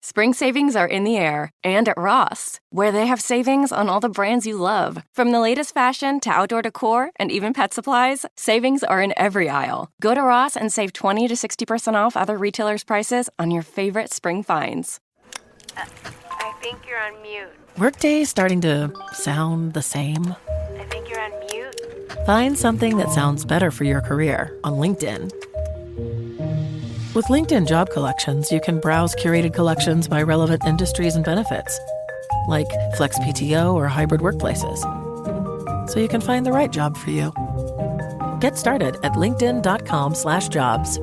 Spring savings are in the air and at Ross, where they have savings on all the brands you love. From the latest fashion to outdoor decor and even pet supplies, savings are in every aisle. Go to Ross and save 20 to 60% off other retailers' prices on your favorite spring finds. I think you're on mute. Workday starting to sound the same? I think you're on mute. Find something that sounds better for your career on LinkedIn. With LinkedIn Job Collections, you can browse curated collections by relevant industries and benefits, like flex PTO or hybrid workplaces, so you can find the right job for you. Get started at linkedin.com/jobs.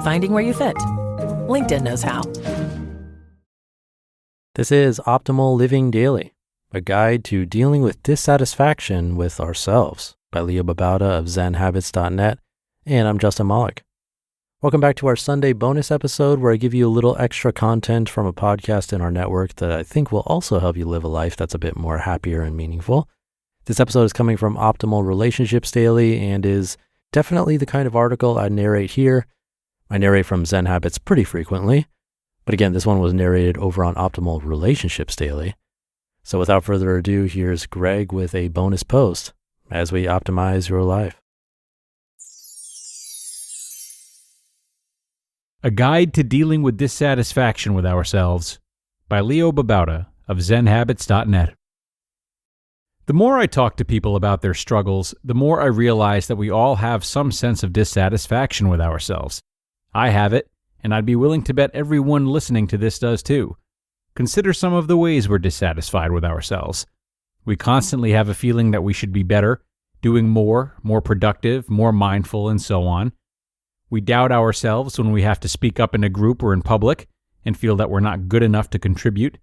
Finding where you fit. LinkedIn knows how. This is Optimal Living Daily, a guide to dealing with dissatisfaction with ourselves by Babauta of zenhabits.net, and I'm Justin Malik. Welcome back to our Sunday bonus episode where I give you a little extra content from a podcast in our network that I think will also help you live a life that's a bit more happier and meaningful. This episode is coming from Optimal Relationships Daily and is definitely the kind of article I narrate here. I narrate from Zen Habits pretty frequently, but again, this one was narrated over on Optimal Relationships Daily. So without further ado, here's Greg with a bonus post as we optimize your life. A Guide to Dealing with Dissatisfaction with Ourselves by Babauta of zenhabits.net. The more I talk to people about their struggles, the more I realize that we all have some sense of dissatisfaction with ourselves. I have it, and I'd be willing to bet everyone listening to this does too. Consider some of the ways we're dissatisfied with ourselves. We constantly have a feeling that we should be better, doing more productive, more mindful, and so on. We doubt ourselves when we have to speak up in a group or in public and feel that we're not good enough to contribute.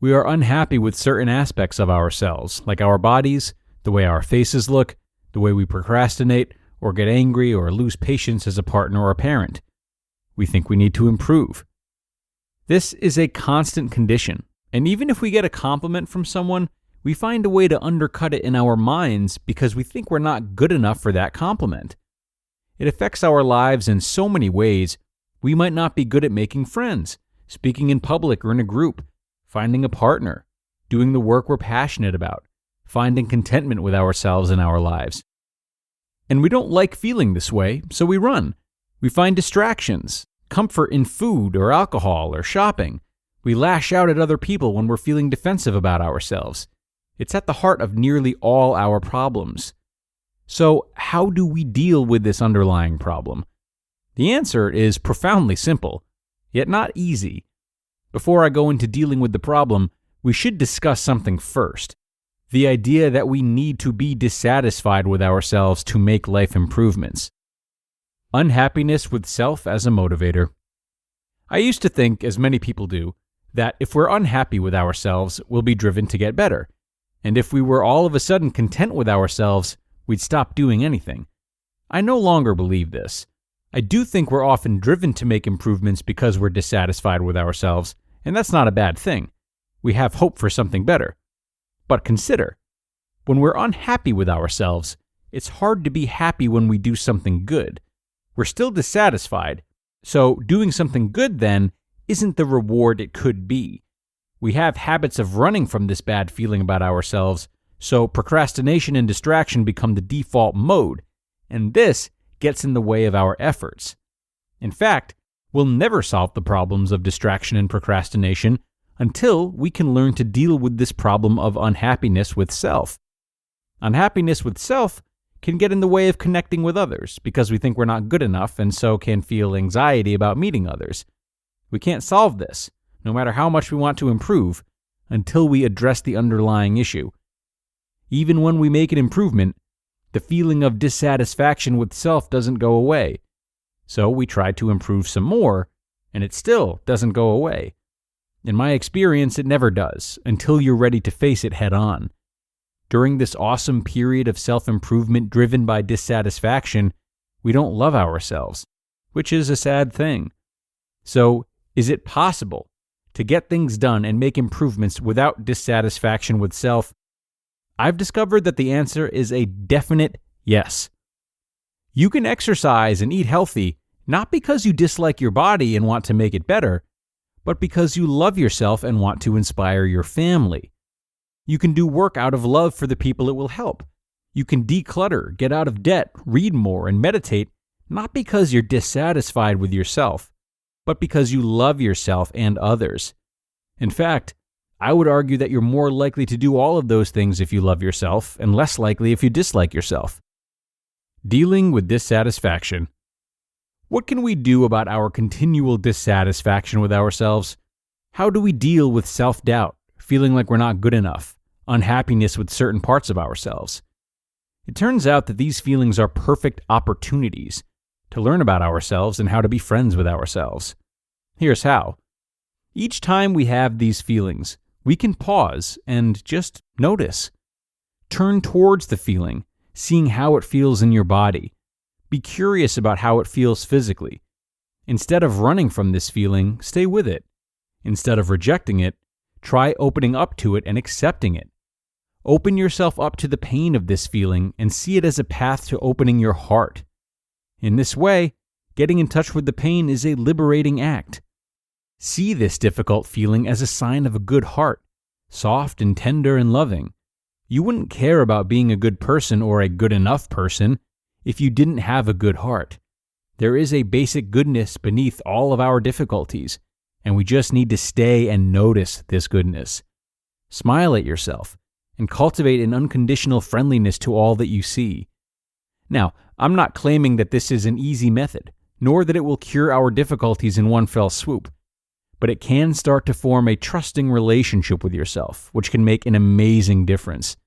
We are unhappy with certain aspects of ourselves, like our bodies, the way our faces look, the way we procrastinate or get angry or lose patience as a partner or a parent. We think we need to improve. This is a constant condition, and even if we get a compliment from someone, we find a way to undercut it in our minds because we think we're not good enough for that compliment. It affects our lives in so many ways. We might not be good at making friends, speaking in public or in a group, finding a partner, doing the work we're passionate about, finding contentment with ourselves and our lives. And we don't like feeling this way, so we run. We find distractions, comfort in food or alcohol or shopping. We lash out at other people when we're feeling defensive about ourselves. It's at the heart of nearly all our problems. So, how do we deal with this underlying problem? The answer is profoundly simple, yet not easy. Before I go into dealing with the problem, we should discuss something first. The idea that we need to be dissatisfied with ourselves to make life improvements. Unhappiness with self as a motivator. I used to think, as many people do, that if we're unhappy with ourselves, we'll be driven to get better. And if we were all of a sudden content with ourselves, we'd stop doing anything. I no longer believe this. I do think we're often driven to make improvements because we're dissatisfied with ourselves, and that's not a bad thing. We have hope for something better. But consider, when we're unhappy with ourselves, it's hard to be happy when we do something good. We're still dissatisfied, so doing something good then isn't the reward it could be. We have habits of running from this bad feeling about ourselves, so procrastination and distraction become the default mode, and this gets in the way of our efforts. In fact, we'll never solve the problems of distraction and procrastination until we can learn to deal with this problem of unhappiness with self. Unhappiness with self can get in the way of connecting with others because we think we're not good enough and so can feel anxiety about meeting others. We can't solve this, no matter how much we want to improve, until we address the underlying issue. Even when we make an improvement, the feeling of dissatisfaction with self doesn't go away. So we try to improve some more, and it still doesn't go away. In my experience, it never does, until you're ready to face it head on. During this awesome period of self-improvement driven by dissatisfaction, we don't love ourselves, which is a sad thing. So, is it possible to get things done and make improvements without dissatisfaction with self? I've discovered that the answer is a definite yes. You can exercise and eat healthy not because you dislike your body and want to make it better, but because you love yourself and want to inspire your family. You can do work out of love for the people it will help. You can declutter, get out of debt, read more, and meditate, not because you're dissatisfied with yourself, but because you love yourself and others. In fact, I would argue that you're more likely to do all of those things if you love yourself, and less likely if you dislike yourself. Dealing with dissatisfaction. What can we do about our continual dissatisfaction with ourselves? How do we deal with self-doubt, feeling like we're not good enough, unhappiness with certain parts of ourselves? It turns out that these feelings are perfect opportunities to learn about ourselves and how to be friends with ourselves. Here's how. Each time we have these feelings, we can pause and just notice. Turn towards the feeling, seeing how it feels in your body. Be curious about how it feels physically. Instead of running from this feeling, stay with it. Instead of rejecting it, try opening up to it and accepting it. Open yourself up to the pain of this feeling and see it as a path to opening your heart. In this way, getting in touch with the pain is a liberating act. See this difficult feeling as a sign of a good heart, soft and tender and loving. You wouldn't care about being a good person or a good enough person if you didn't have a good heart. There is a basic goodness beneath all of our difficulties, and we just need to stay and notice this goodness. Smile at yourself and cultivate an unconditional friendliness to all that you see. Now, I'm not claiming that this is an easy method, nor that it will cure our difficulties in one fell swoop, but it can start to form a trusting relationship with yourself, which can make an amazing difference.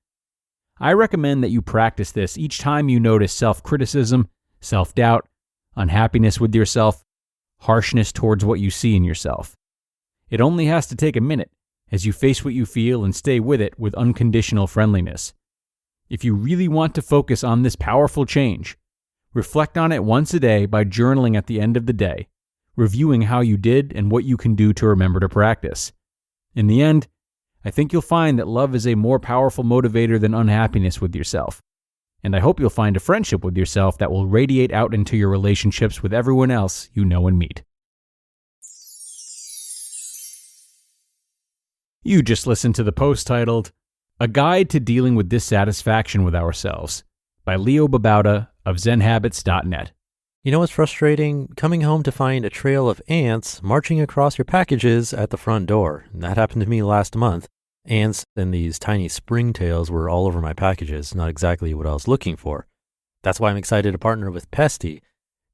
I recommend that you practice this each time you notice self-criticism, self-doubt, unhappiness with yourself, harshness towards what you see in yourself. It only has to take a minute as you face what you feel and stay with it with unconditional friendliness. If you really want to focus on this powerful change, reflect on it once a day by journaling at the end of the day, reviewing how you did and what you can do to remember to practice. In the end, I think you'll find that love is a more powerful motivator than unhappiness with yourself. And I hope you'll find a friendship with yourself that will radiate out into your relationships with everyone else you know and meet. You just listened to the post titled, A Guide to Dealing with Dissatisfaction with Ourselves by Leo Babauta of zenhabits.net. You know what's frustrating? Coming home to find a trail of ants marching across your packages at the front door. That happened to me last month. Ants and these tiny springtails were all over my packages, not exactly what I was looking for. That's why I'm excited to partner with Pesty.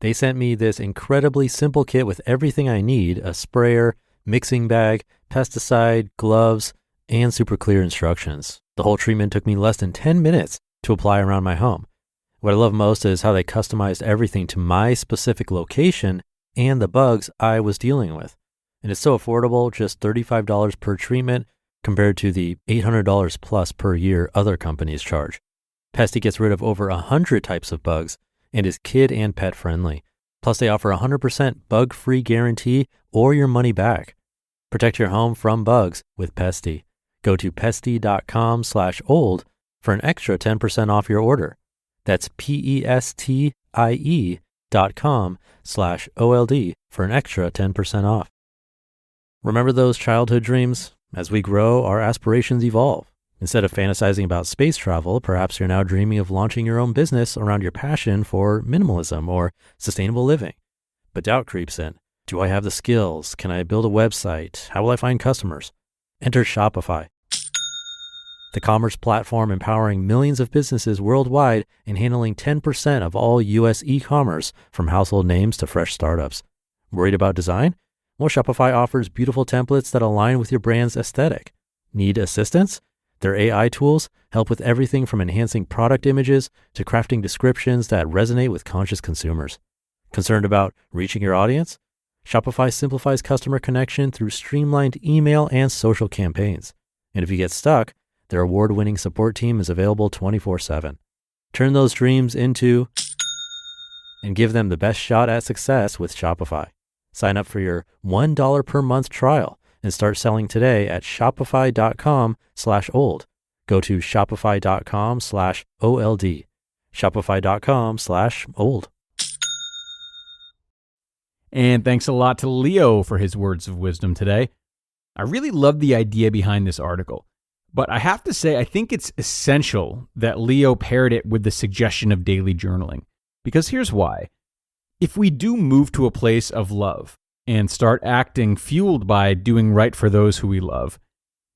They sent me this incredibly simple kit with everything I need, a sprayer, mixing bag, pesticide, gloves, and super clear instructions. The whole treatment took me less than 10 minutes to apply around my home. What I love most is how they customized everything to my specific location and the bugs I was dealing with. And it's so affordable, just $35 per treatment compared to the $800 plus per year other companies charge. Pesty gets rid of over 100 types of bugs and is kid and pet friendly. Plus they offer a 100% bug-free guarantee or your money back. Protect your home from bugs with Pesty. Go to pesty.com/old for an extra 10% off your order. That's pestie.com/OLD for an extra 10% off. Remember those childhood dreams? As we grow, our aspirations evolve. Instead of fantasizing about space travel, perhaps you're now dreaming of launching your own business around your passion for minimalism or sustainable living. But doubt creeps in. Do I have the skills? Can I build a website? How will I find customers? Enter Shopify, the commerce platform empowering millions of businesses worldwide and handling 10% of all U.S. e-commerce, from household names to fresh startups. Worried about design? Well, Shopify offers beautiful templates that align with your brand's aesthetic. Need assistance? Their AI tools help with everything from enhancing product images to crafting descriptions that resonate with conscious consumers. Concerned about reaching your audience? Shopify simplifies customer connection through streamlined email and social campaigns. And if you get stuck, their award-winning support team is available 24/7. Turn those dreams into and give them the best shot at success with Shopify. Sign up for your $1 per month trial and start selling today at shopify.com/old. Go to shopify.com/OLD. Shopify.com/old. And thanks a lot to Leo for his words of wisdom today. I really love the idea behind this article, but I have to say I think it's essential that Leo paired it with the suggestion of daily journaling. Because here's why. If we do move to a place of love and start acting fueled by doing right for those who we love,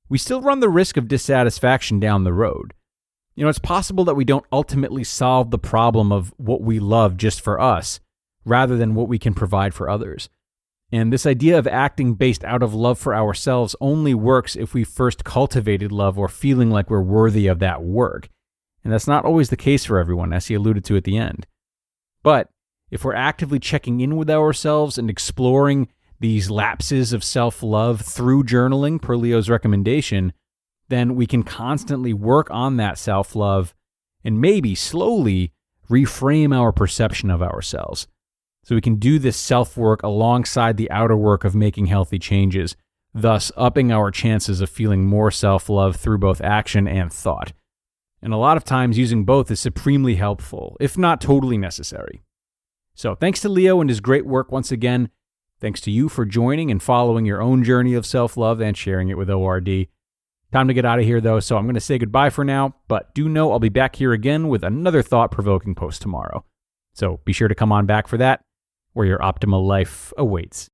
we still run the risk of dissatisfaction down the road. It's possible that we don't ultimately solve the problem of what we love just for us, rather than what we can provide for others. And this idea of acting based out of love for ourselves only works if we first cultivated love or feeling like we're worthy of that work. And that's not always the case for everyone, as he alluded to at the end. But if we're actively checking in with ourselves and exploring these lapses of self-love through journaling, per Leo's recommendation, then we can constantly work on that self-love and maybe slowly reframe our perception of ourselves. So we can do this self-work alongside the outer work of making healthy changes, thus upping our chances of feeling more self-love through both action and thought. And a lot of times using both is supremely helpful, if not totally necessary. So thanks to Leo and his great work once again. Thanks to you for joining and following your own journey of self-love and sharing it with ORD. Time to get out of here though, so I'm going to say goodbye for now, but do know I'll be back here again with another thought-provoking post tomorrow. So be sure to come on back for that, where your optimal life awaits.